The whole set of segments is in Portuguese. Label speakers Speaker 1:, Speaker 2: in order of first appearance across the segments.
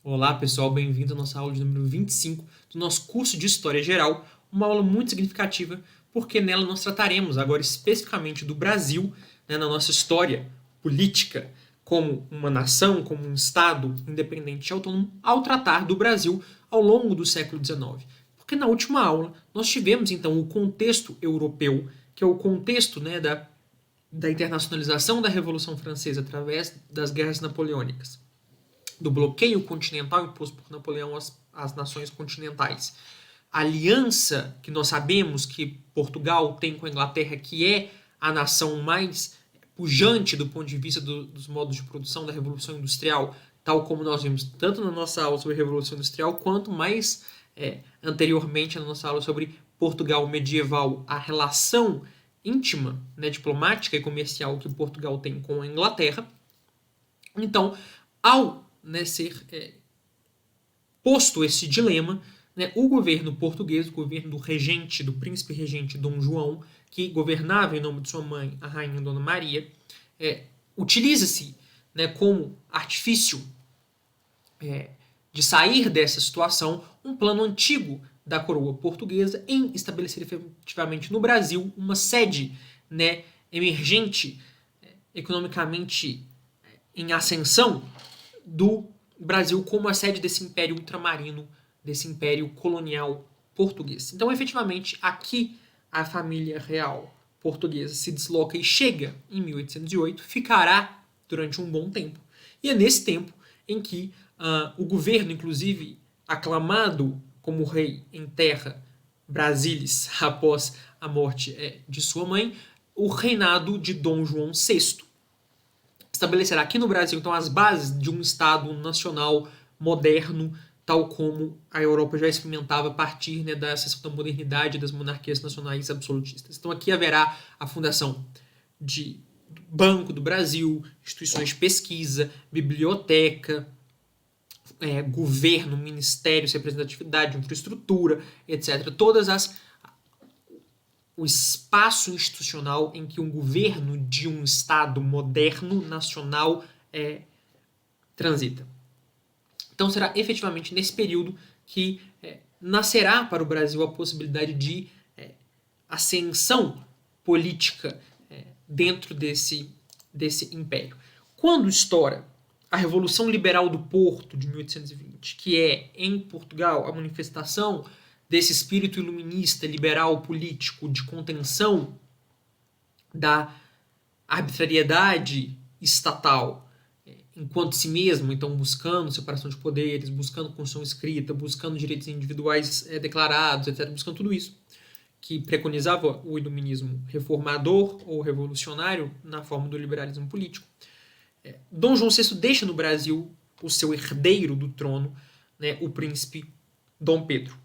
Speaker 1: Olá pessoal, bem-vindo à nossa aula de número 25 do nosso curso de História Geral, uma aula muito significativa porque nela nós trataremos agora especificamente do Brasil, na nossa história política, como uma nação, como um Estado independente e autônomo, ao tratar do Brasil ao longo do século XIX. Porque na última aula nós tivemos então o contexto europeu, que é o contexto da internacionalização da Revolução Francesa através das guerras napoleônicas, do bloqueio continental imposto por Napoleão às nações continentais. A aliança que nós sabemos que Portugal tem com a Inglaterra, que é a nação mais pujante do ponto de vista dos modos de produção da Revolução Industrial, tal como nós vimos tanto na nossa aula sobre a Revolução Industrial, quanto mais anteriormente na nossa aula sobre Portugal medieval, a relação íntima, diplomática e comercial que Portugal tem com a Inglaterra. Então, ao ser posto esse dilema, o governo português, o governo do regente, do príncipe regente Dom João, que governava em nome de sua mãe, a rainha Dona Maria, utiliza-se como artifício de sair dessa situação um plano antigo da coroa portuguesa em estabelecer efetivamente no Brasil uma sede emergente, economicamente em ascensão, do Brasil como a sede desse império ultramarino, desse império colonial português. Então, efetivamente, aqui a família real portuguesa se desloca e chega em 1808, ficará durante um bom tempo. E é nesse tempo em que o governo, inclusive, aclamado como rei em terra Brasilis após a morte de sua mãe, o reinado de Dom João VI estabelecerá aqui no Brasil então as bases de um Estado nacional moderno, tal como a Europa já experimentava a partir da ascensão da modernidade das monarquias nacionais absolutistas. Então aqui haverá a fundação de Banco do Brasil, instituições de pesquisa, biblioteca, governo, ministérios, representatividade, infraestrutura, etc. O espaço institucional em que um governo de um Estado moderno, nacional, transita. Então será efetivamente nesse período que nascerá para o Brasil a possibilidade de ascensão política dentro desse império. Quando estoura a Revolução Liberal do Porto de 1820, que é, em Portugal, a manifestação desse espírito iluminista, liberal, político, de contenção da arbitrariedade estatal enquanto si mesmo, então buscando separação de poderes, buscando Constituição escrita, buscando direitos individuais declarados, etc., buscando tudo isso, que preconizava o iluminismo reformador ou revolucionário na forma do liberalismo político. Dom João VI deixa no Brasil o seu herdeiro do trono, o príncipe Dom Pedro.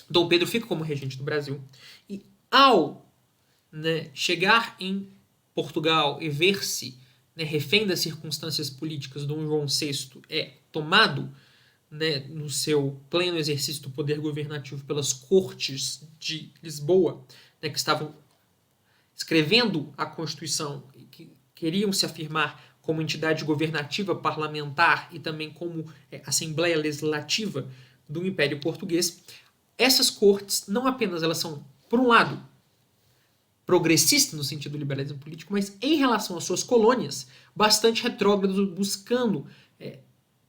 Speaker 1: Dom Pedro fica como regente do Brasil e, ao chegar em Portugal e ver-se refém das circunstâncias políticas, Dom João VI é tomado no seu pleno exercício do poder governativo pelas cortes de Lisboa, que estavam escrevendo a Constituição e que queriam se afirmar como entidade governativa parlamentar e também como Assembleia Legislativa do Império Português. Essas cortes, não apenas elas são, por um lado, progressistas no sentido do liberalismo político, mas em relação às suas colônias, bastante retrógradas, buscando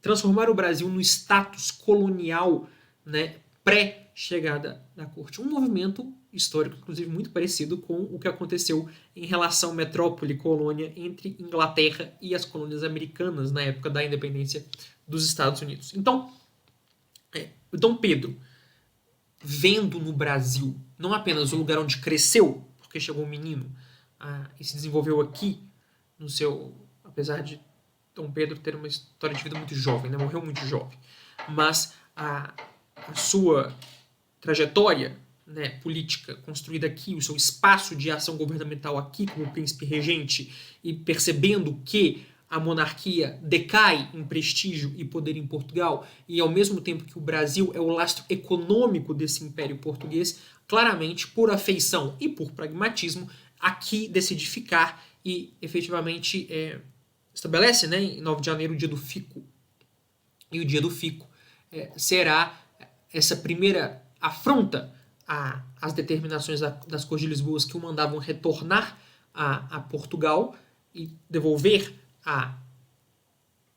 Speaker 1: transformar o Brasil no status colonial pré-chegada da corte. Um movimento histórico, inclusive, muito parecido com o que aconteceu em relação metrópole-colônia entre Inglaterra e as colônias americanas na época da independência dos Estados Unidos. Então, Dom Pedro, vendo no Brasil não apenas o lugar onde cresceu, porque chegou um menino e se desenvolveu aqui, apesar de Dom Pedro ter uma história de vida muito jovem, morreu muito jovem, mas a sua trajetória política construída aqui, o seu espaço de ação governamental aqui como príncipe regente, e percebendo que a monarquia decai em prestígio e poder em Portugal, e ao mesmo tempo que o Brasil é o lastro econômico desse império português, claramente, por afeição e por pragmatismo, aqui decide ficar e efetivamente estabelece, em 9 de janeiro, o dia do fico e o Dia do Fico será essa primeira afronta às determinações das Cortes de Lisboa que o mandavam retornar a Portugal e devolver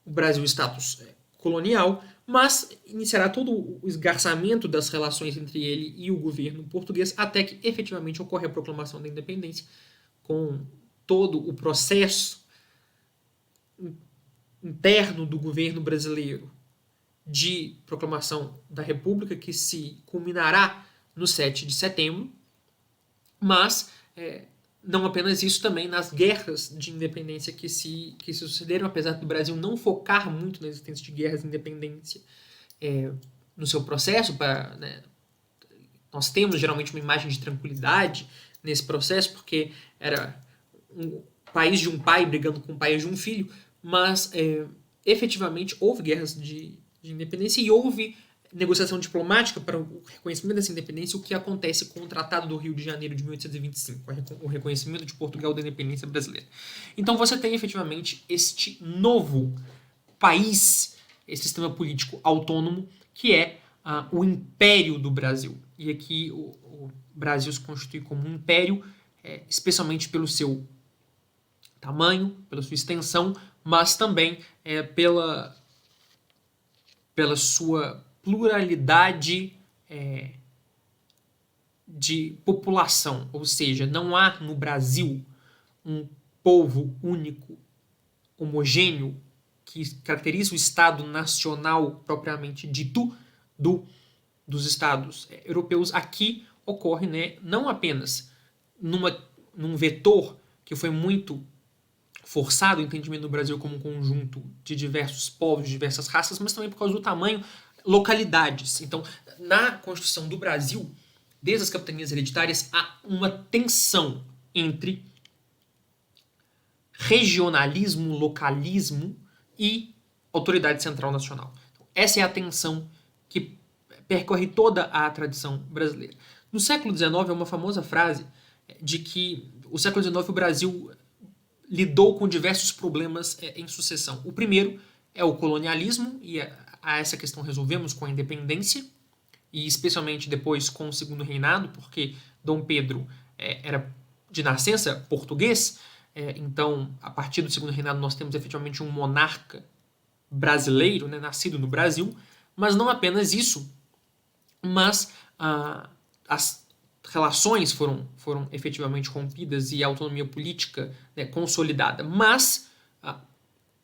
Speaker 1: o Brasil status colonial, mas iniciará todo o esgarçamento das relações entre ele e o governo português até que efetivamente ocorre a proclamação da independência, com todo o processo interno do governo brasileiro de proclamação da República, que se culminará no 7 de setembro, mas não apenas isso, também nas guerras de independência que se sucederam, apesar do Brasil não focar muito na existência de guerras de independência no seu processo. Nós temos geralmente uma imagem de tranquilidade nesse processo, porque era um país de um pai brigando com o país de um filho, mas efetivamente houve guerras de independência e houve negociação diplomática para o reconhecimento dessa independência, o que acontece com o Tratado do Rio de Janeiro de 1825, o reconhecimento de Portugal da independência brasileira. Então você tem efetivamente este novo país, esse sistema político autônomo, que é o Império do Brasil. E aqui o Brasil se constitui como um império, especialmente pelo seu tamanho, pela sua extensão, mas também pela sua pluralidade de população, ou seja, não há no Brasil um povo único, homogêneo, que caracteriza o Estado nacional propriamente dito dos Estados europeus. Aqui ocorre, não apenas num vetor que foi muito forçado o entendimento do Brasil como um conjunto de diversos povos, de diversas raças, mas também por causa do tamanho, localidades. Então, na Constituição do Brasil, desde as capitanias hereditárias, há uma tensão entre regionalismo, localismo e autoridade central nacional. Então, essa é a tensão que percorre toda a tradição brasileira. No século XIX, é uma famosa frase de que o século XIX o Brasil lidou com diversos problemas em sucessão. O primeiro é o colonialismo, e a essa questão resolvemos com a independência, e especialmente depois com o Segundo Reinado, porque Dom Pedro era de nascença português, então a partir do Segundo Reinado nós temos efetivamente um monarca brasileiro, nascido no Brasil, mas não apenas isso, mas as relações foram efetivamente rompidas e a autonomia política consolidada. Mas,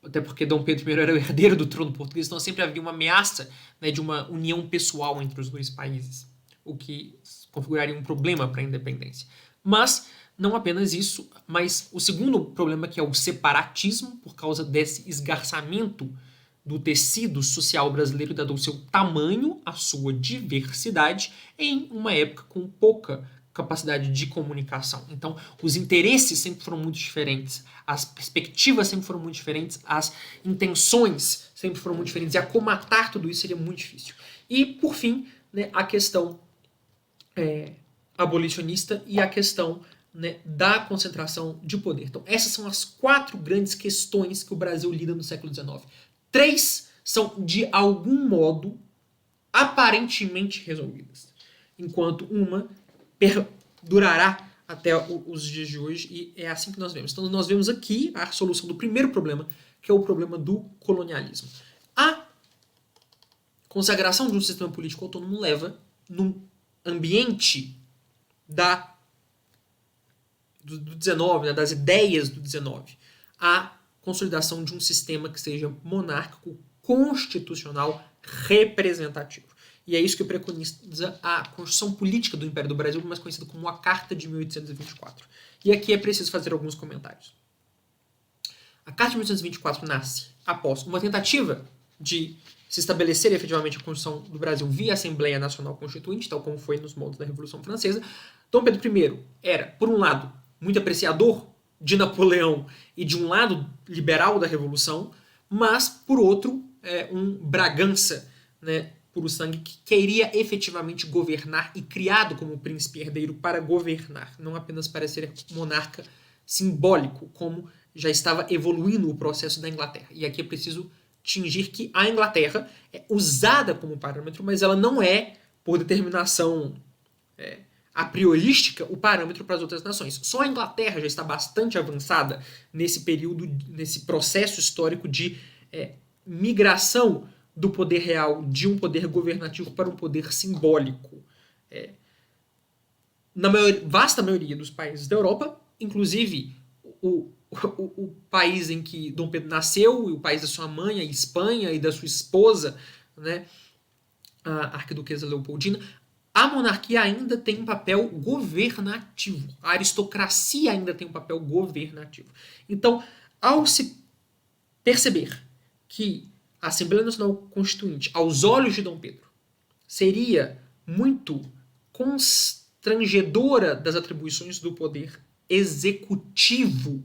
Speaker 1: até porque Dom Pedro I era o herdeiro do trono português, então sempre havia uma ameaça de uma união pessoal entre os dois países, o que configuraria um problema para a independência. Mas, não apenas isso, mas o segundo problema, que é o separatismo, por causa desse esgarçamento do tecido social brasileiro, dado o seu tamanho, a sua diversidade, em uma época com pouca capacidade de comunicação. Então, os interesses sempre foram muito diferentes, as perspectivas sempre foram muito diferentes, as intenções sempre foram muito diferentes, e acomatar tudo isso seria muito difícil. E, por fim, a questão abolicionista e a questão da concentração de poder. Então, essas são as 4 grandes questões que o Brasil lida no século XIX. 3 são, de algum modo, aparentemente resolvidas, enquanto uma perdurará até os dias de hoje, e é assim que nós vemos. Então, nós vemos aqui a solução do primeiro problema, que é o problema do colonialismo. A consagração de um sistema político autônomo leva, no ambiente do 19, das ideias do 19, a consolidação de um sistema que seja monárquico, constitucional, representativo. E é isso que preconiza a Constituição Política do Império do Brasil, mais conhecida como a Carta de 1824. E aqui é preciso fazer alguns comentários. A Carta de 1824 nasce após uma tentativa de se estabelecer efetivamente a Constituição do Brasil via Assembleia Nacional Constituinte, tal como foi nos moldes da Revolução Francesa. Dom Pedro I era, por um lado, muito apreciador de Napoleão e de um lado liberal da Revolução, mas, por outro, um Bragança, puro sangue, que queria efetivamente governar e criado como príncipe herdeiro para governar, não apenas para ser monarca simbólico, como já estava evoluindo o processo da Inglaterra. E aqui é preciso distinguir que a Inglaterra é usada como parâmetro, mas ela não é, por determinação a priorística, o parâmetro para as outras nações. Só a Inglaterra já está bastante avançada nesse período, nesse processo histórico de migração do poder real de um poder governativo para um poder simbólico. Na vasta maioria dos países da Europa, inclusive o país em que Dom Pedro nasceu, e o país da sua mãe, a Espanha, e da sua esposa, né, a arquiduquesa Leopoldina, a monarquia ainda tem um papel governativo. A aristocracia ainda tem um papel governativo. Então, ao se perceber que a Assembleia Nacional Constituinte, aos olhos de Dom Pedro, seria muito constrangedora das atribuições do poder executivo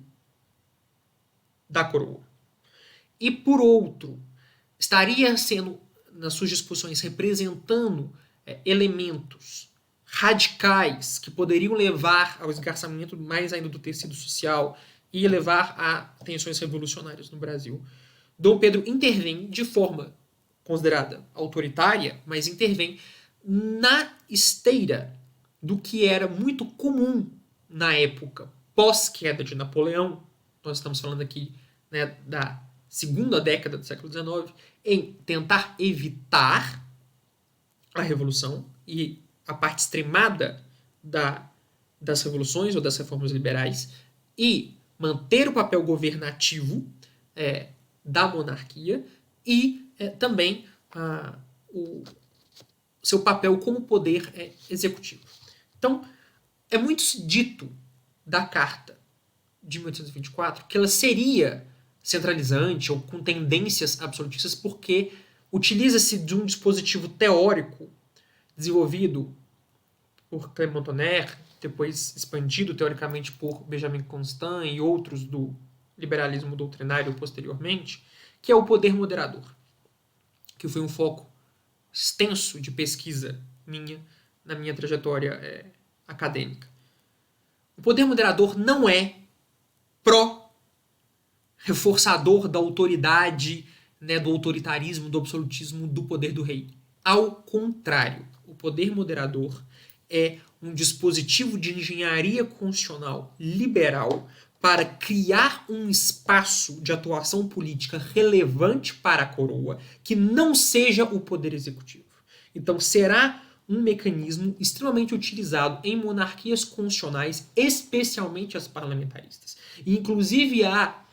Speaker 1: da coroa, e por outro, estaria sendo, nas suas disposições, representando elementos radicais que poderiam levar ao esgarçamento mais ainda do tecido social e levar a tensões revolucionárias no Brasil. Dom Pedro intervém de forma considerada autoritária, mas intervém na esteira do que era muito comum na época pós-queda de Napoleão. Nós estamos falando aqui, né, da segunda década do século XIX, em tentar evitar a revolução e a parte extremada das revoluções ou das reformas liberais e manter o papel governativo da monarquia e também o seu papel como poder executivo. Então, é muito dito da Carta de 1824 que ela seria centralizante ou com tendências absolutistas porque utiliza-se de um dispositivo teórico desenvolvido por Clement Tonnerre, depois expandido teoricamente por Benjamin Constant e outros do liberalismo doutrinário posteriormente, que é o poder moderador, que foi um foco extenso de pesquisa na minha trajetória acadêmica. O poder moderador não é pró-reforçador da autoridade, né, do autoritarismo, do absolutismo, do poder do rei. Ao contrário, o poder moderador é um dispositivo de engenharia constitucional liberal para criar um espaço de atuação política relevante para a coroa que não seja o poder executivo. Então, será um mecanismo extremamente utilizado em monarquias constitucionais, especialmente as parlamentaristas. E, inclusive, a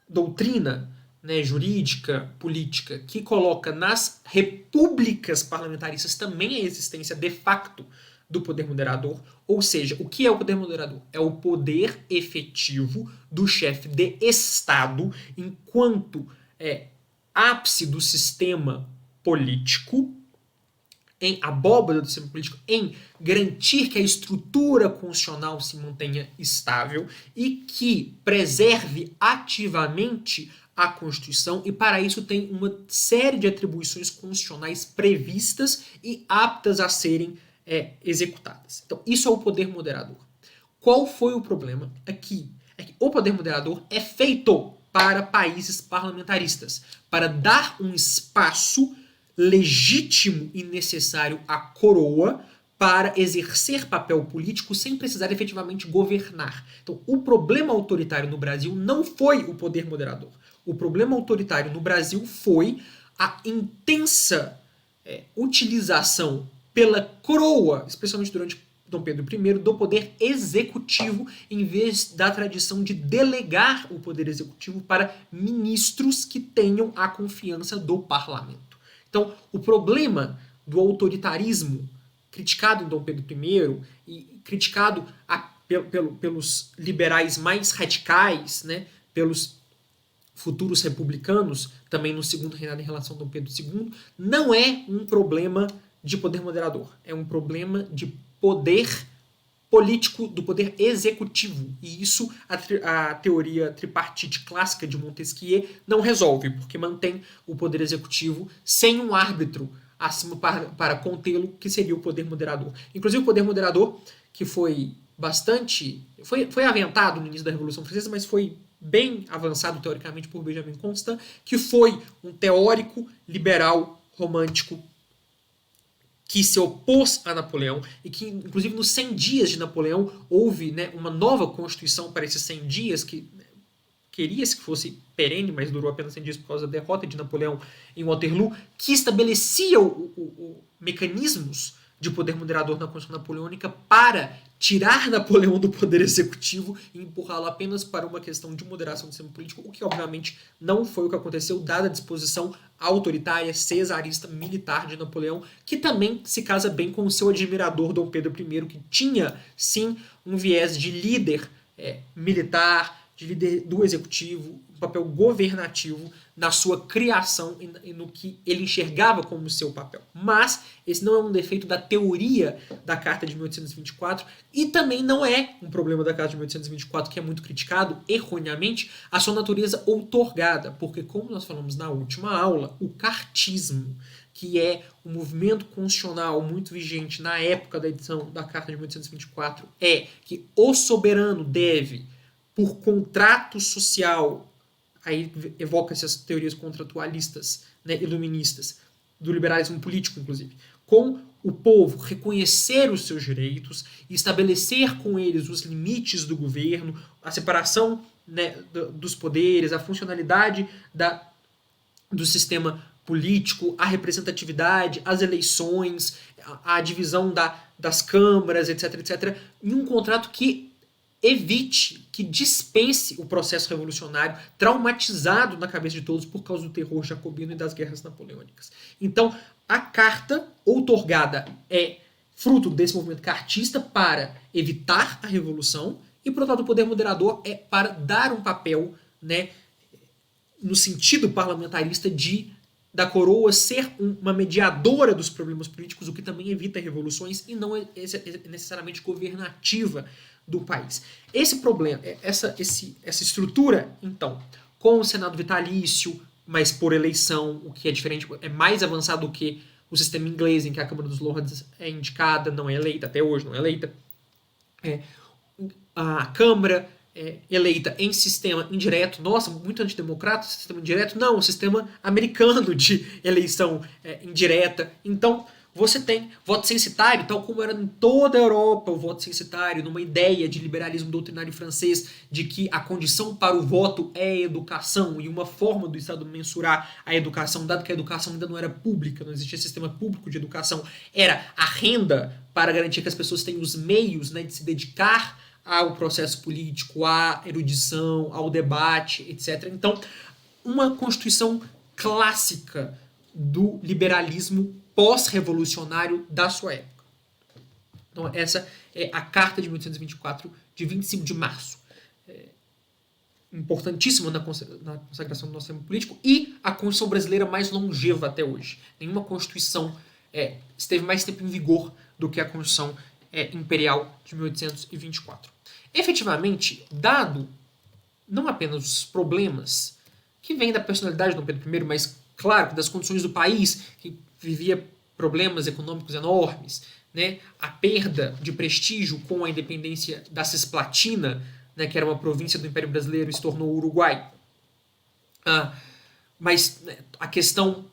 Speaker 1: doutrina, né, jurídica, política, que coloca nas repúblicas parlamentaristas também a existência de facto do poder moderador. Ou seja, o que é o poder moderador? É o poder efetivo do chefe de Estado enquanto ápice do sistema político, em abóbada do sistema político, em garantir que a estrutura constitucional se mantenha estável e que preserve ativamente a Constituição, e para isso tem uma série de atribuições constitucionais previstas e aptas a serem executadas. Então, isso é o poder moderador. Qual foi o problema aqui? É que o poder moderador é feito para países parlamentaristas, para dar um espaço legítimo e necessário à coroa para exercer papel político sem precisar efetivamente governar. Então, o problema autoritário no Brasil não foi o poder moderador. O problema autoritário no Brasil foi a intensa utilização pela coroa, especialmente durante Dom Pedro I, do poder executivo, em vez da tradição de delegar o poder executivo para ministros que tenham a confiança do parlamento. Então, o problema do autoritarismo criticado em Dom Pedro I e criticado pelos liberais mais radicais, né, pelos futuros republicanos, também no segundo reinado em relação a Dom Pedro II, não é um problema de poder moderador, é um problema de poder político, do poder executivo. E isso a teoria tripartite clássica de Montesquieu não resolve, porque mantém o poder executivo sem um árbitro acima para contê-lo, que seria o poder moderador. Inclusive o poder moderador, que foi bastante... Foi aventado no início da Revolução Francesa, mas foi bem avançado teoricamente por Benjamin Constant, que foi um teórico liberal romântico que se opôs a Napoleão e que, inclusive, nos 100 dias de Napoleão, houve, né, uma nova constituição para esses 100 dias, que queria-se que fosse perene, mas durou apenas 100 dias por causa da derrota de Napoleão em Waterloo, que estabelecia mecanismos de poder moderador na Constituição Napoleônica para tirar Napoleão do poder executivo e empurrá-lo apenas para uma questão de moderação do sistema político, o que obviamente não foi o que aconteceu, dada a disposição autoritária, cesarista, militar de Napoleão, que também se casa bem com o seu admirador Dom Pedro I, que tinha, sim, um viés de líder militar, de líder do executivo, um papel governativo na sua criação e no que ele enxergava como seu papel. Mas esse não é um defeito da teoria da Carta de 1824 e também não é um problema da Carta de 1824, que é muito criticado, erroneamente, a sua natureza outorgada, porque, como nós falamos na última aula, o cartismo, que é um movimento constitucional muito vigente na época da edição da Carta de 1824, é que o soberano deve, por contrato social, aí evoca-se as teorias contratualistas, né, iluministas, do liberalismo político, inclusive, com o povo reconhecer os seus direitos e estabelecer com eles os limites do governo, a separação, né, dos poderes, a funcionalidade do sistema político, a representatividade, as eleições, a divisão das câmaras, etc, etc, em um contrato que evite, que dispense o processo revolucionário traumatizado na cabeça de todos por causa do terror jacobino e das guerras napoleônicas. Então, a carta outorgada é fruto desse movimento cartista para evitar a revolução e, por outro lado, o poder moderador é para dar um papel, né, no sentido parlamentarista da coroa ser uma mediadora dos problemas políticos, o que também evita revoluções e não é necessariamente governativa do país. Esse problema, essa estrutura, então, com o Senado vitalício, mas por eleição, o que é diferente, é mais avançado do que o sistema inglês, em que a Câmara dos Lords é indicada, não é eleita, até hoje não é eleita. A Câmara eleita em sistema indireto, nossa, muito antidemocrata, sistema indireto, não, o sistema americano de eleição indireta. Então, você tem voto censitário, tal como era em toda a Europa o voto censitário, numa ideia de liberalismo doutrinário francês, de que a condição para o voto é a educação, e uma forma do Estado mensurar a educação, dado que a educação ainda não era pública, não existia sistema público de educação, era a renda para garantir que as pessoas tenham os meios, né, de se dedicar ao processo político, à erudição, ao debate, etc. Então, uma constituição clássica do liberalismo pós-revolucionário da sua época. Então, essa é a Carta de 1824, de 25 de março. Importantíssima na consagração do nosso sistema político e a Constituição brasileira mais longeva até hoje. Nenhuma Constituição esteve mais tempo em vigor do que a Constituição Imperial de 1824. Efetivamente, dado não apenas os problemas que vêm da personalidade de Dom Pedro I, mas, claro, das condições do país, que vivia problemas econômicos enormes, né? A perda de prestígio com a independência da Cisplatina, né, que era uma província do Império Brasileiro e se tornou o Uruguai. Mas a questão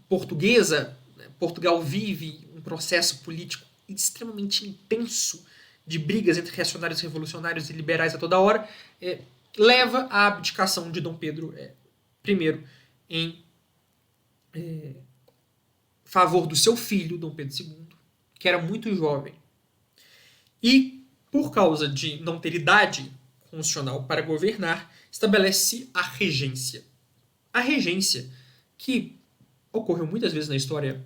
Speaker 1: portuguesa, Portugal vive um processo político extremamente intenso de brigas entre reacionários, revolucionários e liberais a toda hora, leva à abdicação de Dom Pedro I em favor do seu filho, Dom Pedro II, que era muito jovem. E, por causa de não ter idade constitucional para governar, estabelece a regência. A regência, que ocorreu muitas vezes na história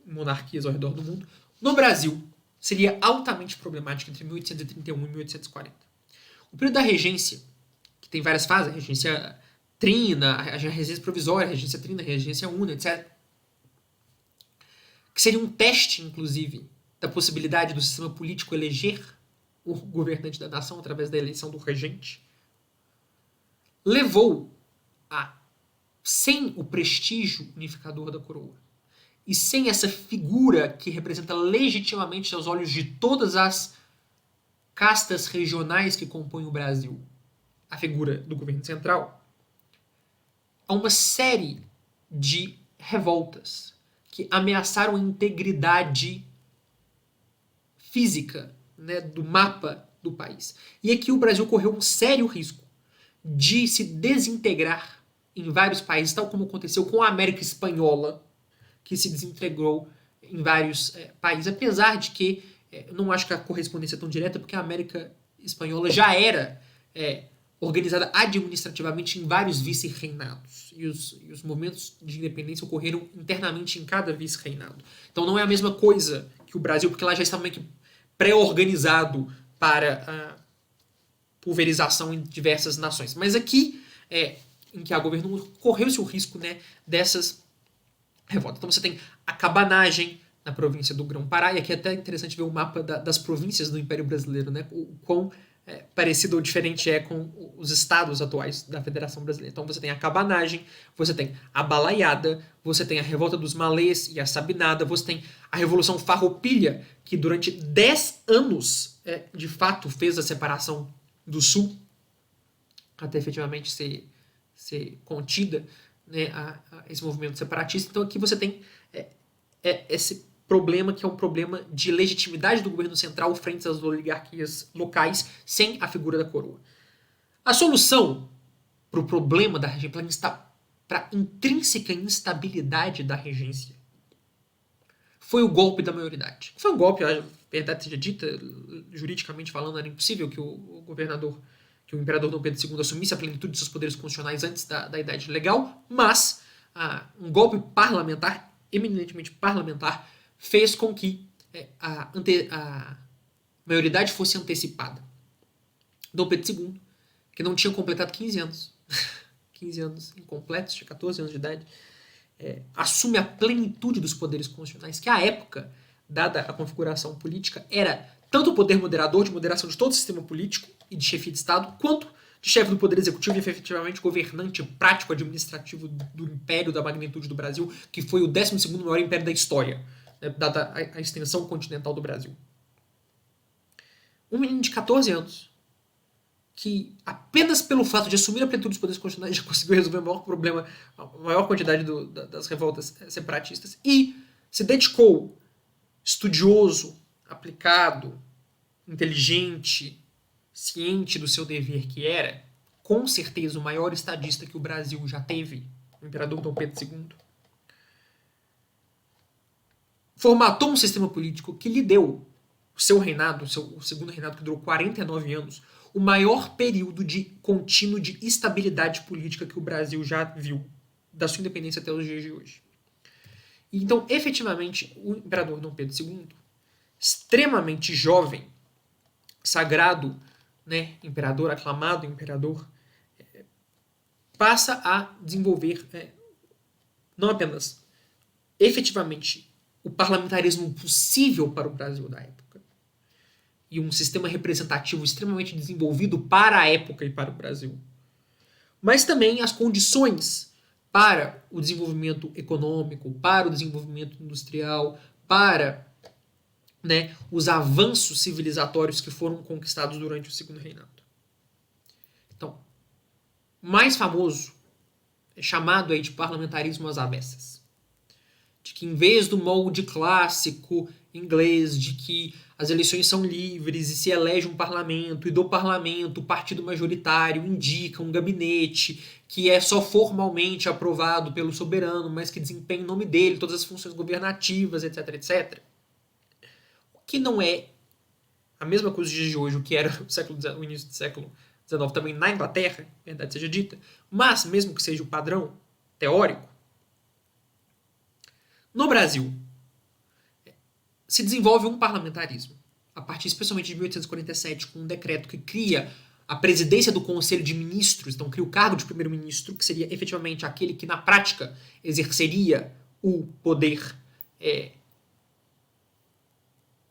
Speaker 1: de monarquias ao redor do mundo, no Brasil seria altamente problemática entre 1831 e 1840. O período da regência, que tem várias fases, a regência trina, a regência provisória, a regência trina, a regência una, etc., que seria um teste, inclusive, da possibilidade do sistema político eleger o governante da nação através da eleição do regente, levou a, sem o prestígio unificador da coroa, e sem essa figura que representa legitimamente aos olhos de todas as castas regionais que compõem o Brasil, a figura do governo central, há uma série de revoltas que ameaçaram a integridade física, né, do mapa do país. E aqui o Brasil correu um sério risco de se desintegrar em vários países, tal como aconteceu com a América Espanhola, que se desintegrou em vários países, apesar de que não acho que a correspondência é tão direta, porque a América Espanhola já era organizada administrativamente em vários vice-reinados. E os movimentos de independência ocorreram internamente em cada vice-reinado. Então não é a mesma coisa que o Brasil, porque lá já estava meio que pré-organizado para a pulverização em diversas nações. Mas aqui, em que a governo correu-se o risco, né, dessas revoltas. Então você tem a cabanagem na província do Grão-Pará, e aqui é até interessante ver o mapa das províncias do Império Brasileiro, né, o quão parecido ou diferente é com os estados atuais da Federação Brasileira. Então você tem a cabanagem, você tem a balaiada, você tem a revolta dos malês e a sabinada, você tem a Revolução Farroupilha, que durante 10 anos, de fato, fez a separação do Sul, até efetivamente ser contida, né, a esse movimento separatista. Então aqui você tem esse problema que é um problema de legitimidade do governo central frente às oligarquias locais sem a figura da coroa. A solução para o problema da regência, para a intrínseca instabilidade da regência, foi o golpe da maioridade. Foi um golpe, a verdade seja dita, juridicamente falando, era impossível que o imperador Dom Pedro II assumisse a plenitude de seus poderes constitucionais antes da idade legal, mas um golpe parlamentar, eminentemente parlamentar, fez com que a maioridade fosse antecipada. Dom Pedro II, que não tinha completado 15 anos, 15 anos incompletos, tinha 14 anos de idade, assume a plenitude dos poderes constitucionais, que à época, dada a configuração política, era tanto o poder moderador, de moderação de todo o sistema político e de chefia de Estado, quanto de chefe do poder executivo e efetivamente governante prático administrativo do império da magnitude do Brasil, que foi o 12º maior império da história, dada a extensão continental do Brasil. Um menino de 14 anos, que apenas pelo fato de assumir a plenitude dos poderes constitucionais já conseguiu resolver o maior problema, a maior quantidade das revoltas separatistas, e se dedicou, estudioso, aplicado, inteligente, ciente do seu dever que era, com certeza o maior estadista que o Brasil já teve, o imperador Dom Pedro II, formatou um sistema político que lhe deu o seu reinado, o segundo reinado, que durou 49 anos, o maior período contínuo de estabilidade política que o Brasil já viu, da sua independência até os dias de hoje. E então, efetivamente, o imperador Dom Pedro II, extremamente jovem, sagrado, né, imperador, aclamado imperador, passa a desenvolver não apenas efetivamente o parlamentarismo possível para o Brasil da época e um sistema representativo extremamente desenvolvido para a época e para o Brasil, mas também as condições para o desenvolvimento econômico, para o desenvolvimento industrial, para, né, os avanços civilizatórios que foram conquistados durante o segundo reinado. Então, mais famoso é chamado aí de parlamentarismo às avessas. De que em vez do molde clássico inglês, de que as eleições são livres e se elege um parlamento, e do parlamento o partido majoritário indica um gabinete que é só formalmente aprovado pelo soberano, mas que desempenha em nome dele todas as funções governativas, etc, etc. O que não é a mesma coisa dos dias de hoje, o que era o início do século XIX também na Inglaterra, verdade seja dita, mas mesmo que seja o padrão teórico, no Brasil se desenvolve um parlamentarismo, a partir especialmente de 1847, com um decreto que cria a presidência do Conselho de Ministros, então cria o cargo de primeiro-ministro, que seria efetivamente aquele que na prática exerceria o poder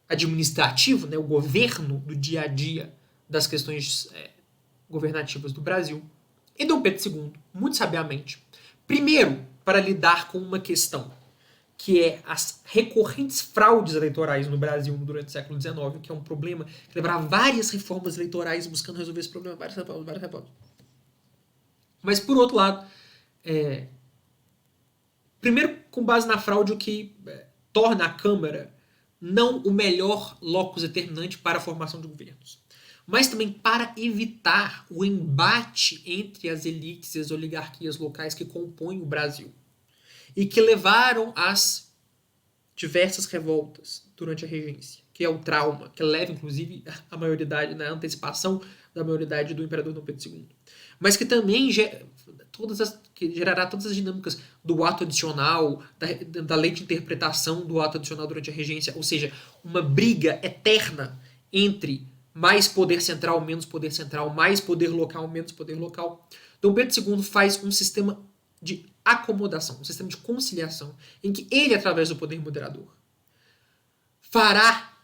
Speaker 1: administrativo, né, o governo do dia a dia das questões governativas do Brasil. E Dom Pedro II, muito sabiamente, primeiro para lidar com uma questão que é as recorrentes fraudes eleitorais no Brasil durante o século XIX, que é um problema que levará várias reformas eleitorais buscando resolver esse problema, várias reformas. Mas, por outro lado, primeiro, com base na fraude, o que torna a Câmara não o melhor locus determinante para a formação de governos, mas também para evitar o embate entre as elites e as oligarquias locais que compõem o Brasil e que levaram às diversas revoltas durante a regência, que é o trauma, que leva, inclusive, a maioridade, na antecipação da maioridade do imperador Dom Pedro II. Mas que também que gerará todas as dinâmicas do ato adicional, da lei de interpretação do ato adicional durante a regência, ou seja, uma briga eterna entre mais poder central, menos poder central, mais poder local, menos poder local. Dom Pedro II faz um sistema de acomodação, um sistema de conciliação, em que ele, através do poder moderador, fará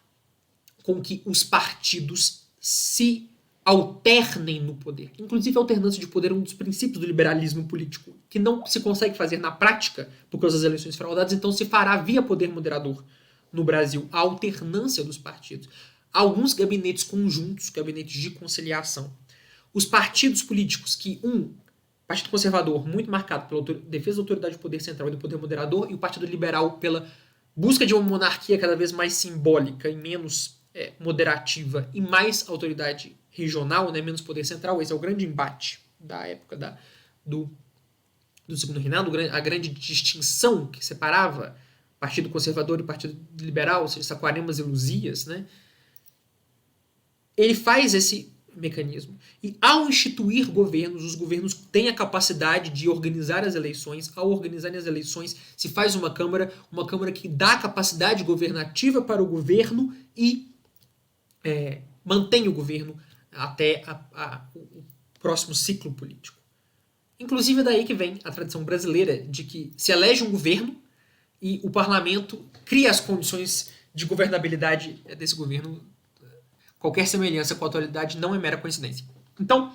Speaker 1: com que os partidos se alternem no poder. Inclusive, a alternância de poder é um dos princípios do liberalismo político, que não se consegue fazer na prática por causa das eleições fraudadas, então se fará via poder moderador no Brasil a alternância dos partidos. Alguns gabinetes conjuntos, gabinetes de conciliação. Os partidos políticos que, Partido Conservador, muito marcado pela defesa da autoridade do poder central e do poder moderador, e o Partido Liberal pela busca de uma monarquia cada vez mais simbólica e menos moderativa e mais autoridade regional, né, menos poder central. Esse é o grande embate da época do Segundo Reinado, a grande distinção que separava Partido Conservador e Partido Liberal, ou seja, Saquaremas e Luzias, né? Ele faz esse mecanismo. E ao instituir governos, os governos têm a capacidade de organizar as eleições. Ao organizarem as eleições, se faz uma Câmara que dá capacidade governativa para o governo e mantém o governo até o próximo ciclo político. Inclusive é daí que vem a tradição brasileira de que se elege um governo e o parlamento cria as condições de governabilidade desse governo. Qualquer semelhança com a atualidade não é mera coincidência. Então,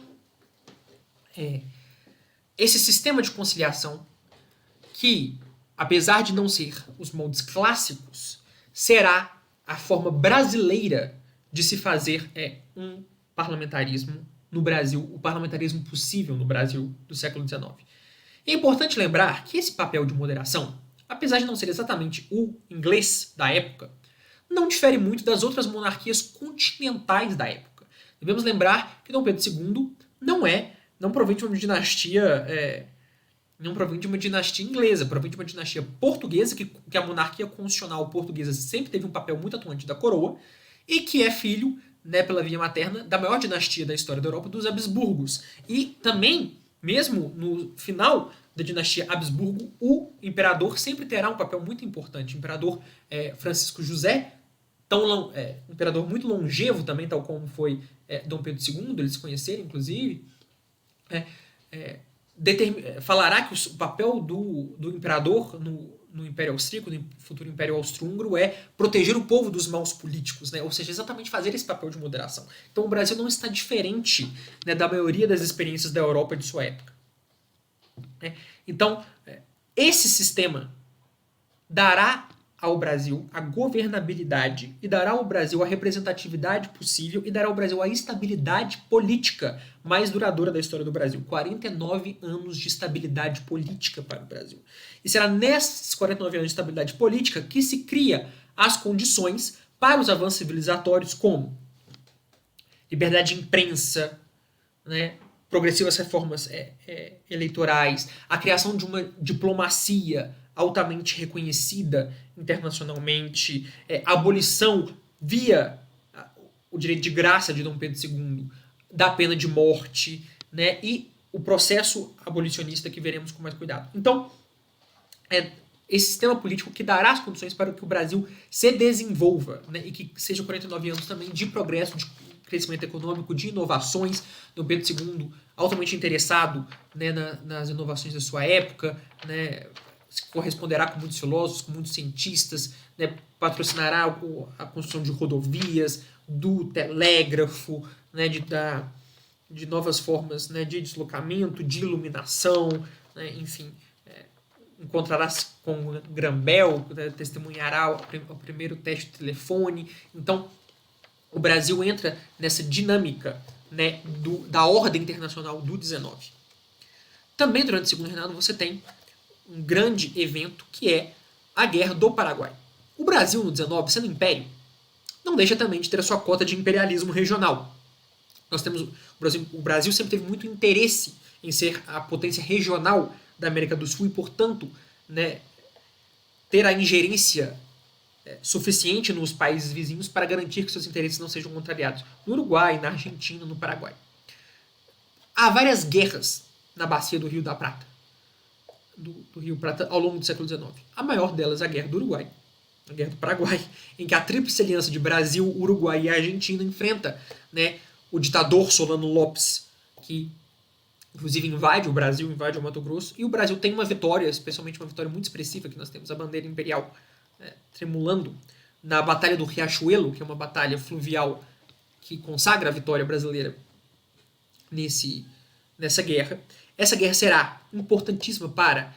Speaker 1: esse sistema de conciliação, que, apesar de não ser os moldes clássicos, será a forma brasileira de se fazer um parlamentarismo no Brasil, o parlamentarismo possível no Brasil do século XIX. É importante lembrar que esse papel de moderação, apesar de não ser exatamente o inglês da época, não difere muito das outras monarquias continentais da época. Devemos lembrar que Dom Pedro II não provém de uma dinastia inglesa, provém de uma dinastia portuguesa, que a monarquia constitucional portuguesa sempre teve um papel muito atuante da coroa, e que é filho, né, pela via materna, da maior dinastia da história da Europa, dos Habsburgos. E também, mesmo no final da dinastia Habsburgo, o imperador sempre terá um papel muito importante. O imperador Francisco José, imperador muito longevo também, tal como foi Dom Pedro II, eles se conheceram, inclusive, falará que o papel do imperador no Império Austríaco, no futuro Império Austro-Húngaro, é proteger o povo dos maus políticos, né? Ou seja, exatamente fazer esse papel de moderação. Então o Brasil não está diferente, né, da maioria das experiências da Europa de sua época. Então, esse sistema dará ao Brasil a governabilidade e dará ao Brasil a representatividade possível e dará ao Brasil a estabilidade política mais duradoura da história do Brasil. 49 anos de estabilidade política para o Brasil. E será nesses 49 anos de estabilidade política que se cria as condições para os avanços civilizatórios como liberdade de imprensa, né, progressivas reformas eleitorais, a criação de uma diplomacia altamente reconhecida internacionalmente, a abolição via o direito de graça de Dom Pedro II da pena de morte, né, e o processo abolicionista que veremos com mais cuidado. Então, esse sistema político que dará as condições para que o Brasil se desenvolva, né, e que seja 49 anos também de progresso, de crescimento econômico, de inovações. Dom Pedro II altamente interessado, né, nas inovações da sua época, né, se corresponderá com muitos filósofos, com muitos cientistas, né, patrocinará a construção de rodovias, do telégrafo, né, de novas formas, né, de deslocamento, de iluminação, né, enfim, encontrará-se com Graham-Bell, né, testemunhará o primeiro teste de telefone. Então, o Brasil entra nessa dinâmica, né, da ordem internacional do XIX. Também durante o Segundo Reinado você tem um grande evento que é a Guerra do Paraguai. O Brasil, no 19, sendo império, não deixa também de ter a sua cota de imperialismo regional. Nós temos o Brasil sempre teve muito interesse em ser a potência regional da América do Sul e, portanto, né, ter a ingerência suficiente nos países vizinhos para garantir que seus interesses não sejam contrariados. No Uruguai, na Argentina, no Paraguai. Há várias guerras na bacia do Rio da Prata, do Rio Prata, ao longo do século XIX. A maior delas é a Guerra do Uruguai, a Guerra do Paraguai, em que a tríplice aliança de Brasil, Uruguai e Argentina enfrenta, né, o ditador Solano Lopes, que inclusive invade o Brasil, invade o Mato Grosso, e o Brasil tem uma vitória, especialmente uma vitória muito expressiva, que nós temos a bandeira imperial tremulando na Batalha do Riachuelo, que é uma batalha fluvial que consagra a vitória brasileira nessa guerra. Essa guerra será importantíssima para,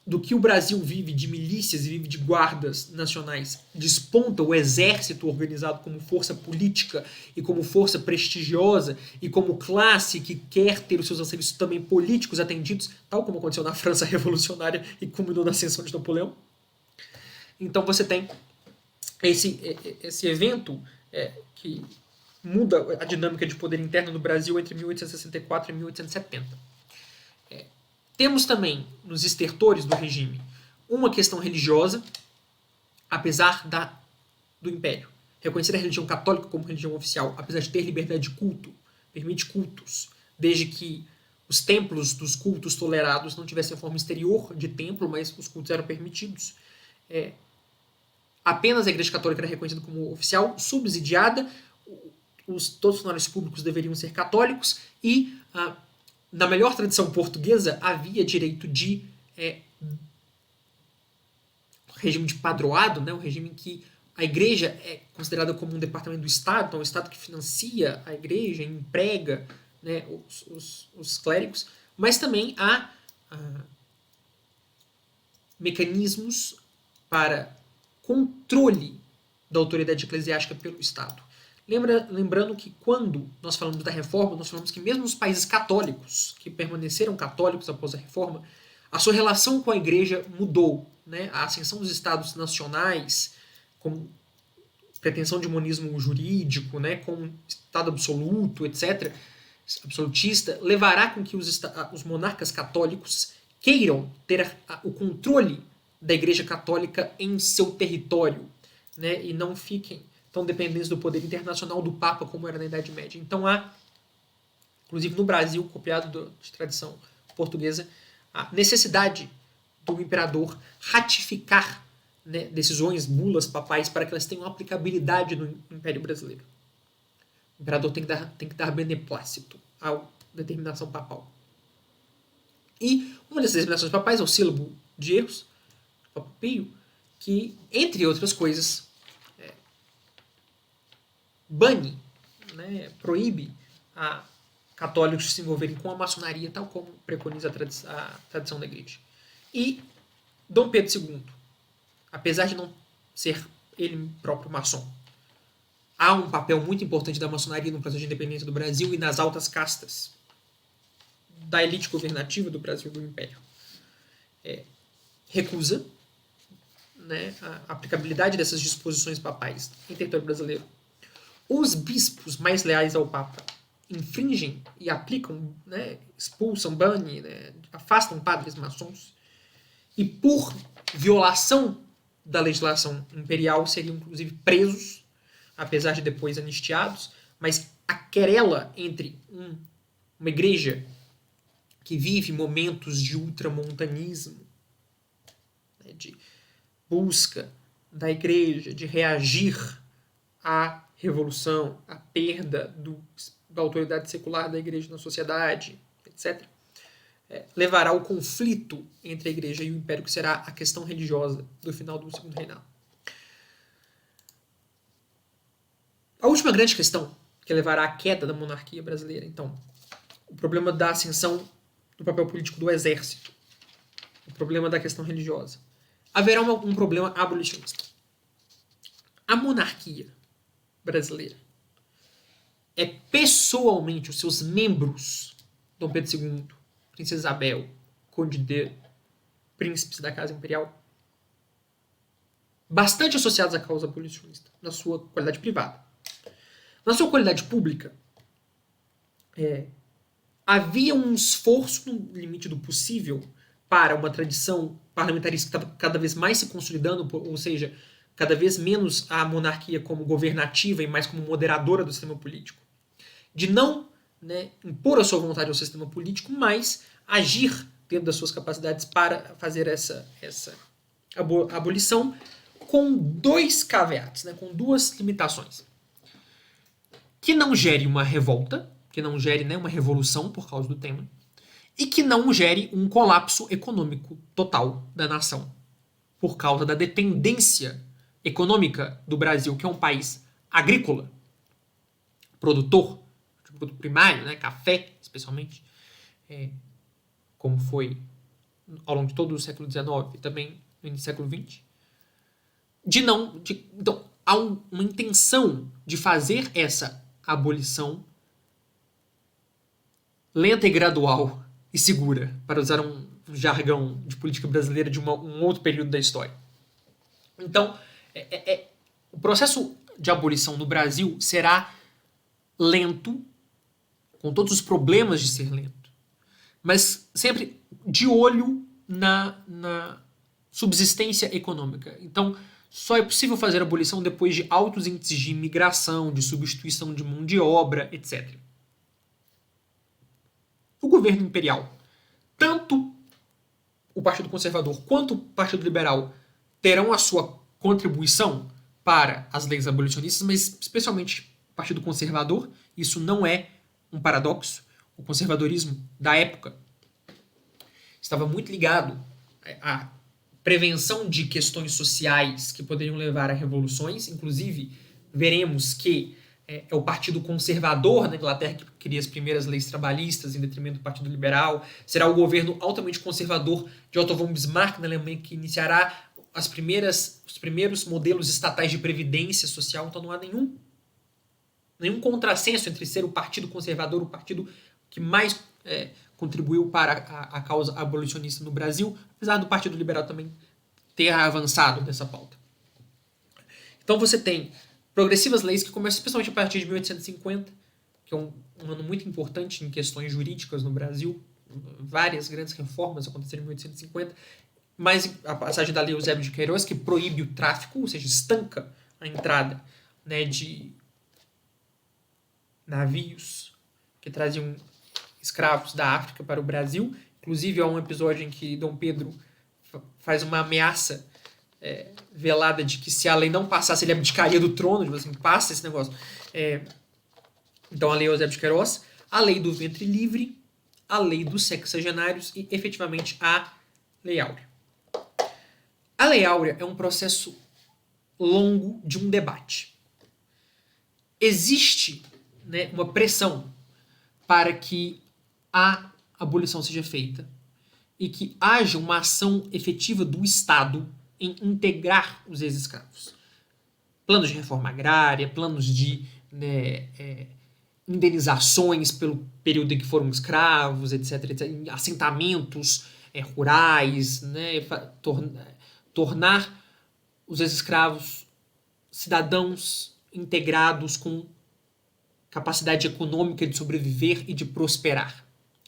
Speaker 1: do que o Brasil vive de milícias e vive de guardas nacionais, desponta o exército organizado como força política e como força prestigiosa e como classe que quer ter os seus anseios também políticos atendidos, tal como aconteceu na França revolucionária e culminou na ascensão de Napoleão. Então você tem esse evento que muda a dinâmica de poder interno no Brasil entre 1864 e 1870. Temos também, nos estertores do regime, uma questão religiosa, apesar do Império. Reconhecer a religião católica como religião oficial, apesar de ter liberdade de culto, permite cultos, desde que os templos dos cultos tolerados não tivessem forma exterior de templo, mas os cultos eram permitidos. Apenas a Igreja Católica era reconhecida como oficial, subsidiada, todos os funcionários públicos deveriam ser católicos e, na melhor tradição portuguesa, havia direito de regime de padroado, né, um regime em que a igreja é considerada como um departamento do Estado, então é o Estado que financia a igreja, emprega, né, os clérigos, mas também há mecanismos para controle da autoridade eclesiástica pelo Estado. Lembrando que quando nós falamos da reforma, nós falamos que mesmo os países católicos, que permaneceram católicos após a reforma, a sua relação com a igreja mudou. Né? A ascensão dos estados nacionais, com pretensão de monismo jurídico, né? Com estado absoluto, etc., absolutista, levará com que os monarcas católicos queiram ter o controle da igreja católica em seu território, né? E não fiquem tão dependentes do poder internacional do Papa como era na Idade Média. Então há, inclusive no Brasil, copiado de tradição portuguesa, a necessidade do imperador ratificar, né, decisões, bulas papais para que elas tenham aplicabilidade no Império Brasileiro. O imperador tem que dar beneplácito à determinação papal. E uma dessas determinações papais é o Sílabo de Erros, Papa Pio, que, entre outras coisas, bane, né, proíbe a católicos se envolverem com a maçonaria, tal como preconiza a tradição da igreja. E Dom Pedro II, apesar de não ser ele próprio maçom, há um papel muito importante da maçonaria no processo de independência do Brasil e nas altas castas da elite governativa do Brasil e do Império. Recusa, né, a aplicabilidade dessas disposições papais em território brasileiro. Os bispos mais leais ao Papa infringem e aplicam, né, expulsam, banem, né, afastam padres maçons e, por violação da legislação imperial, seriam inclusive presos, apesar de depois anistiados, mas a querela entre uma igreja que vive momentos de ultramontanismo, né, de busca da igreja de reagir à revolução, à perda da autoridade secular da igreja na sociedade, etc., levará ao conflito entre a igreja e o império, que será a questão religiosa do final do Segundo Reinado. A última grande questão que levará à queda da monarquia brasileira, então, o problema da ascensão do papel político do exército, o problema da questão religiosa. Haverá um problema abolicionista. A monarquia brasileira pessoalmente os seus membros, Dom Pedro II, Princesa Isabel, Conde de Príncipes da Casa Imperial, bastante associados à causa abolicionista, na sua qualidade privada. Na sua qualidade pública, havia um esforço no limite do possível para uma tradição parlamentarista que estava cada vez mais se consolidando, ou seja, cada vez menos a monarquia como governativa e mais como moderadora do sistema político, de não impor a sua vontade ao sistema político, mas agir dentro das suas capacidades para fazer essa abolição com dois caveats, com duas limitações. Que não gere uma revolta, que não gere uma revolução por causa do tema, e que não gere um colapso econômico total da nação, por causa da dependência econômica do Brasil, que é um país agrícola, produtor de produto primário, café especialmente, como foi ao longo de todo o século XIX e também no início do século XX. Então, há uma intenção de fazer essa abolição lenta e gradual e segura, para usar um jargão de política brasileira de um outro período da história. Então, o processo de abolição no Brasil será lento, com todos os problemas de ser lento, mas sempre de olho na subsistência econômica. Então, só é possível fazer a abolição depois de altos índices de imigração, de substituição de mão de obra, etc. O governo imperial, tanto o Partido Conservador quanto o Partido Liberal terão a sua contribuição para as leis abolicionistas, mas especialmente o Partido Conservador. Isso não é um paradoxo. O conservadorismo da época estava muito ligado à prevenção de questões sociais que poderiam levar a revoluções. Inclusive, veremos que é o Partido Conservador na Inglaterra que cria as primeiras leis trabalhistas em detrimento do Partido Liberal. Será o governo altamente conservador de Otto von Bismarck na Alemanha que iniciará os primeiros modelos estatais de previdência social. Então não há nenhum contrassenso entre ser o Partido Conservador, o partido que mais contribuiu para a causa abolicionista no Brasil, apesar do Partido Liberal também ter avançado nessa pauta. Então você tem progressivas leis que começam especialmente a partir de 1850, que é um ano muito importante em questões jurídicas no Brasil. Várias grandes reformas aconteceram em 1850, mas a passagem da Lei Eusébio de Queiroz, que proíbe o tráfico, ou seja, estanca a entrada de navios que traziam escravos da África para o Brasil. Inclusive, há um episódio em que Dom Pedro faz uma ameaça velada de que se a lei não passasse, ele abdicaria do trono, tipo assim, passa esse negócio. Então, a Lei Eusébio de Queiroz, a Lei do Ventre Livre, a Lei dos Sexagenários e, efetivamente, a Lei Áurea. A Lei Áurea é um processo longo de um debate. Existe uma pressão para que a abolição seja feita e que haja uma ação efetiva do Estado em integrar os ex-escravos. Planos de reforma agrária, planos de indenizações pelo período em que foram escravos, etc. Assentamentos rurais, tornar os ex-escravos cidadãos integrados com capacidade econômica de sobreviver e de prosperar.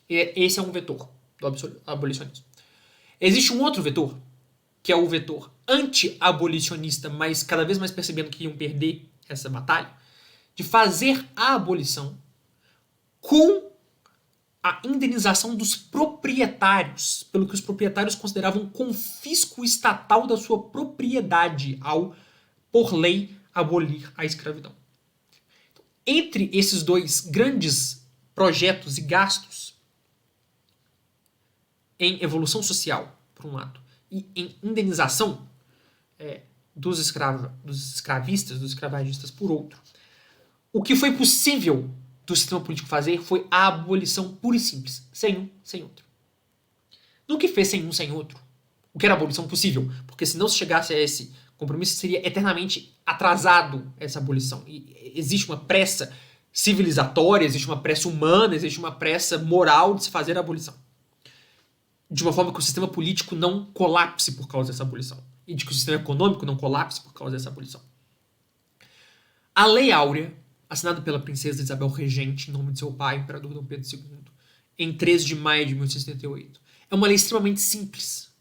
Speaker 1: Esse é um vetor do abolicionismo. Existe um outro vetor, que é o vetor anti-abolicionista, mas cada vez mais percebendo que iam perder essa batalha, de fazer a abolição com a indenização dos proprietários, pelo que os proprietários consideravam confisco estatal da sua propriedade ao, por lei, abolir a escravidão. Entre esses dois grandes projetos e gastos em evolução social, por um lado, e em indenização dos escravistas, dos escravagistas, por outro, o que foi possível do sistema político fazer foi a abolição pura e simples, sem um, sem outro. No que fez sem um, sem outro, o que era a abolição possível, porque se não se chegasse a esse compromisso, seria eternamente atrasado essa abolição. E existe uma pressa civilizatória, existe uma pressa humana, existe uma pressa moral de se fazer a abolição. de uma forma que o sistema político não colapse por causa dessa abolição. E de que o sistema econômico não colapse por causa dessa abolição. A Lei Áurea, assinada pela princesa Isabel Regente, em nome de seu pai, o imperador Dom Pedro II, em 13 de maio de 1878, é uma lei extremamente simples.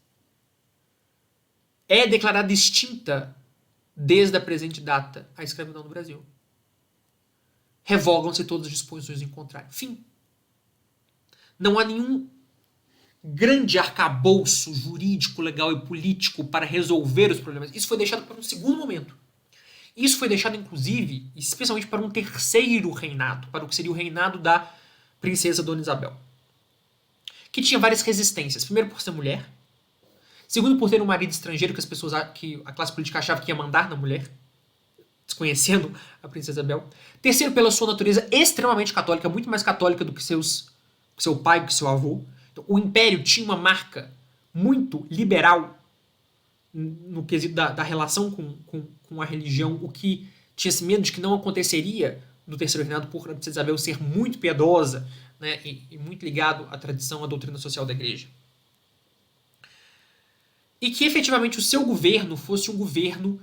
Speaker 1: É declarada extinta desde a presente data a escravidão no Brasil. Revogam-se todas as disposições em contrário. Fim. Não há nenhum grande arcabouço jurídico, legal e político para resolver os problemas. Isso foi deixado para um segundo momento. Isso foi deixado, inclusive, especialmente para um terceiro reinado, para o que seria o reinado da princesa Dona Isabel, que tinha várias resistências. Primeiro, por ser mulher. Segundo, por ter um marido estrangeiro que a classe política achava que ia mandar na mulher, desconhecendo a princesa Isabel. Terceiro, pela sua natureza extremamente católica, muito mais católica do que seu pai, do que seu avô. Então, o império tinha uma marca muito liberal no quesito da relação com a religião, o que tinha-se medo de que não aconteceria no terceiro reinado por a princesa Isabel ser muito piedosa, né, e muito ligado à tradição, à doutrina social da igreja. E que efetivamente o seu governo fosse um governo,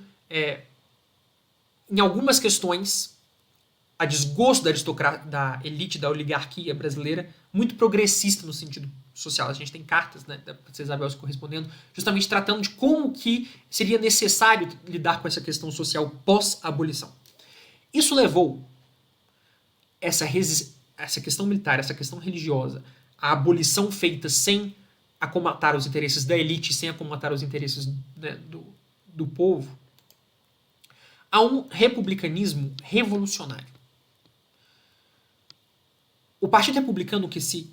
Speaker 1: em algumas questões, a desgosto da elite, da oligarquia brasileira, muito progressista no sentido social. A gente tem cartas, né, da princesa Isabel se correspondendo, justamente tratando de como que seria necessário lidar com essa questão social pós-abolição. Isso levou essa questão militar, essa questão religiosa, a abolição feita sem acomatar os interesses da elite, sem acomatar os interesses, né, do povo, a um republicanismo revolucionário. O Partido Republicano que se,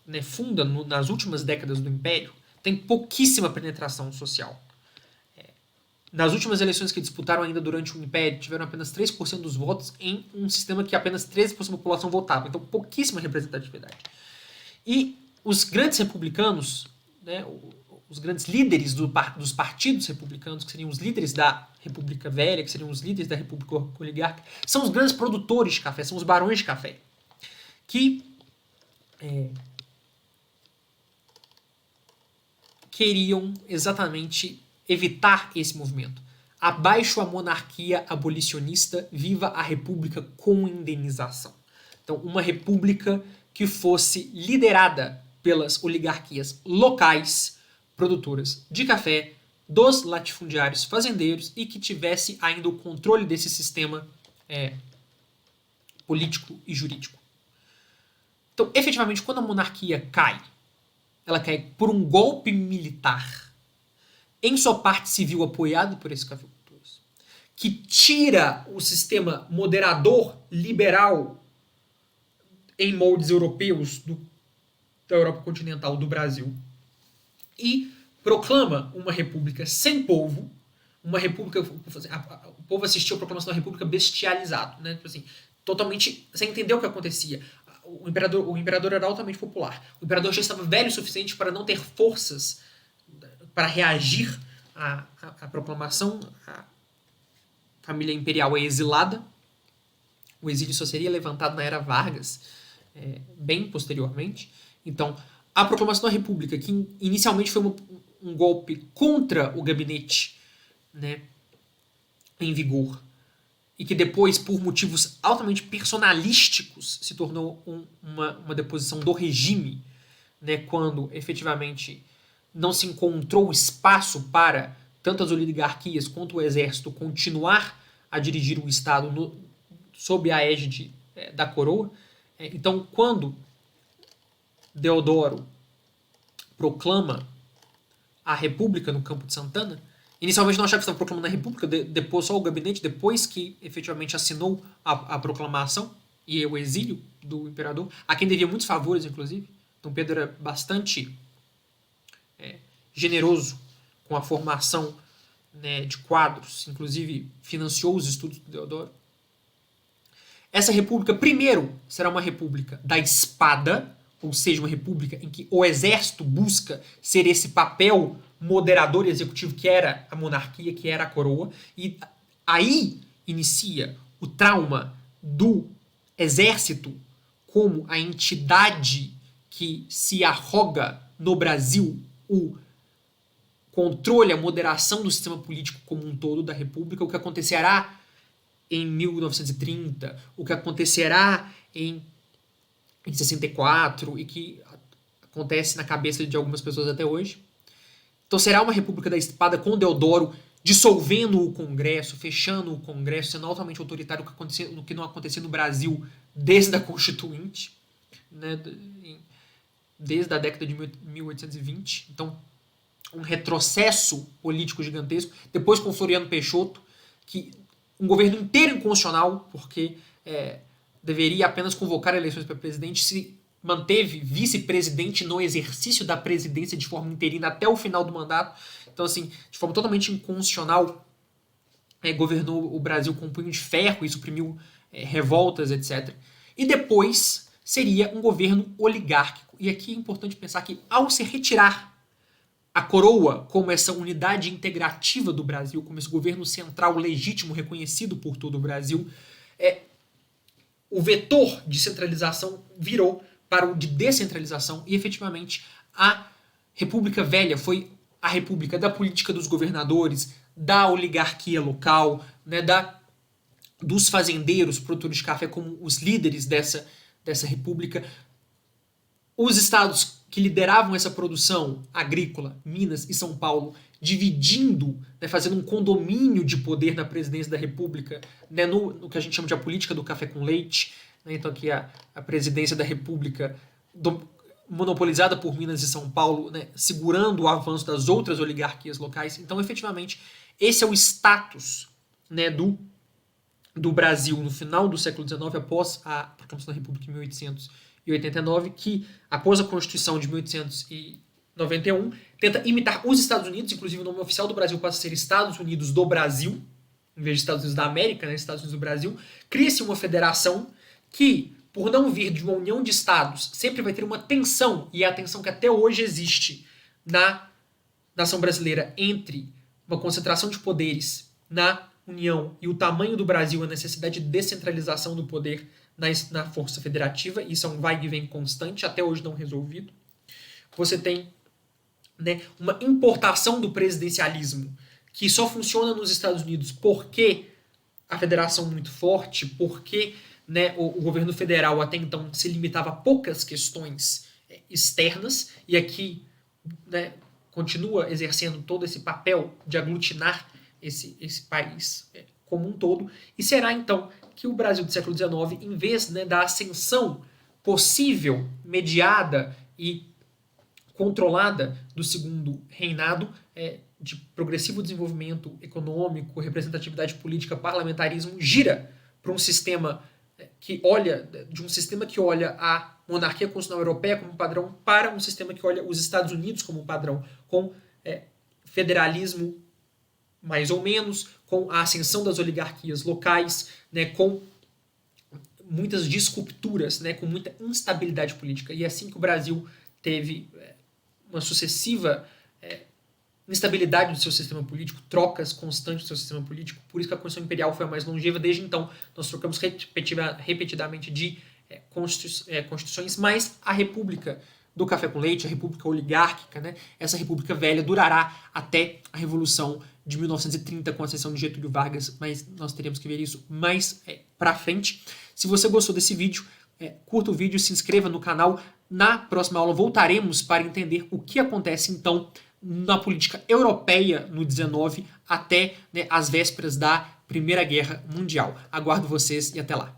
Speaker 1: né, funda nas últimas décadas do Império tem pouquíssima penetração social. Nas últimas eleições que disputaram ainda durante o Império, tiveram apenas 3% dos votos em um sistema que apenas 13% da população votava. Então, pouquíssima representatividade. E os grandes republicanos, né, os grandes líderes dos partidos republicanos, que seriam os líderes da República Velha, que seriam os líderes da República Oligárquica, são os grandes produtores de café, são os barões de café, que queriam exatamente evitar esse movimento. Abaixo a monarquia abolicionista, viva a república com indenização. Então, uma república que fosse liderada pelas oligarquias locais, produtoras de café, dos latifundiários fazendeiros e que tivesse ainda o controle desse sistema político e jurídico. Então, efetivamente, quando a monarquia cai, ela cai por um golpe militar, em sua parte civil apoiado por esses cafeicultores, que tira o sistema moderador liberal em moldes europeus da Europa continental, do Brasil, e proclama uma república sem povo, uma república... O povo assistiu à proclamação da república bestializado, né? Tipo assim, totalmente sem entender o que acontecia. O imperador era altamente popular. O imperador já estava velho o suficiente para não ter forças para reagir à proclamação. A família imperial é exilada. O exílio só seria levantado na era Vargas, bem posteriormente. Então, a proclamação da República, que inicialmente foi um golpe contra o gabinete, né, em vigor, e que depois, por motivos altamente personalísticos, se tornou uma deposição do regime, né, quando efetivamente não se encontrou espaço para tanto as oligarquias quanto o exército continuar a dirigir o Estado sob a égide da coroa. Então, quando Deodoro proclama a República no Campo de Santana, inicialmente não achava que estava proclamando a República, depois só o gabinete, depois que efetivamente assinou a proclamação e o exílio do imperador, a quem devia muitos favores, inclusive. Dom Pedro era bastante generoso com a formação, né, de quadros, inclusive financiou os estudos do Deodoro. Essa república, primeiro, será uma república da espada, ou seja, uma república em que o exército busca ser esse papel moderador e executivo que era a monarquia, que era a coroa, e aí inicia o trauma do exército como a entidade que se arroga no Brasil o controle, a moderação do sistema político como um todo da República, o que acontecerá em 1930, o que acontecerá em 64 e que acontece na cabeça de algumas pessoas até hoje. Então será uma república da espada com Deodoro dissolvendo o Congresso, fechando o Congresso, sendo altamente autoritário, o que não acontecia no Brasil desde a Constituinte, né, desde a década de 1820. Então, um retrocesso político gigantesco. Depois com Floriano Peixoto, que um governo inteiro inconstitucional, porque deveria apenas convocar eleições para presidente, se manteve vice-presidente no exercício da presidência de forma interina até o final do mandato. Então, assim, de forma totalmente inconstitucional, governou o Brasil com um punho de ferro e suprimiu revoltas, etc. E depois seria um governo oligárquico. E aqui é importante pensar que, ao se retirar a coroa como essa unidade integrativa do Brasil, como esse governo central legítimo reconhecido por todo o Brasil, o vetor de centralização virou para o de descentralização e, efetivamente, a República Velha foi a república da política dos governadores, da oligarquia local, né, dos fazendeiros, produtores de café como os líderes dessa república. Os estados que lideravam essa produção agrícola, Minas e São Paulo, dividindo, né, fazendo um condomínio de poder na presidência da República, né, no que a gente chama de a política do café com leite. Né, então aqui a presidência da República monopolizada por Minas e São Paulo, né, segurando o avanço das outras oligarquias locais. Então, efetivamente, esse é o status, né, do Brasil no final do século XIX, após a proclamação da República em 1889, que, após a Constituição de 1891, tenta imitar os Estados Unidos. Inclusive o nome oficial do Brasil passa a ser Estados Unidos do Brasil, em vez de Estados Unidos da América, né, Estados Unidos do Brasil. Cria-se uma federação que, por não vir de uma união de estados, sempre vai ter uma tensão, e é a tensão que até hoje existe na nação brasileira entre uma concentração de poderes na União e o tamanho do Brasil, a necessidade de descentralização do poder na força federativa. Isso é um vai e vem constante, até hoje não resolvido. Você tem, né, uma importação do presidencialismo que só funciona nos Estados Unidos porque a federação é muito forte, porque, né, o governo federal até então se limitava a poucas questões externas, e aqui, né, continua exercendo todo esse papel de aglutinar esse país como um todo. E será então que o Brasil do século XIX, em vez, né, da ascensão possível, mediada e controlada do segundo reinado, de progressivo desenvolvimento econômico, representatividade política, parlamentarismo, gira para um sistema que olha a monarquia constitucional europeia como padrão para um sistema que olha os Estados Unidos como padrão, com federalismo mais ou menos, com a ascensão das oligarquias locais, né, com muitas disrupturas, né, com muita instabilidade política. E é assim que o Brasil teve uma sucessiva instabilidade do seu sistema político, trocas constantes do seu sistema político. Por isso que a Constituição Imperial foi a mais longeva. Desde então, nós trocamos repetidamente de constituições, mas a República do Café com Leite, a República Oligárquica, né, essa República Velha durará até a Revolução de 1930, com a ascensão de Getúlio Vargas, mas nós teremos que ver isso mais pra frente. Se você gostou desse vídeo, curta o vídeo, se inscreva no canal. Na próxima aula voltaremos para entender o que acontece, então, na política europeia no 19 até, né, as vésperas da Primeira Guerra Mundial. Aguardo vocês e até lá.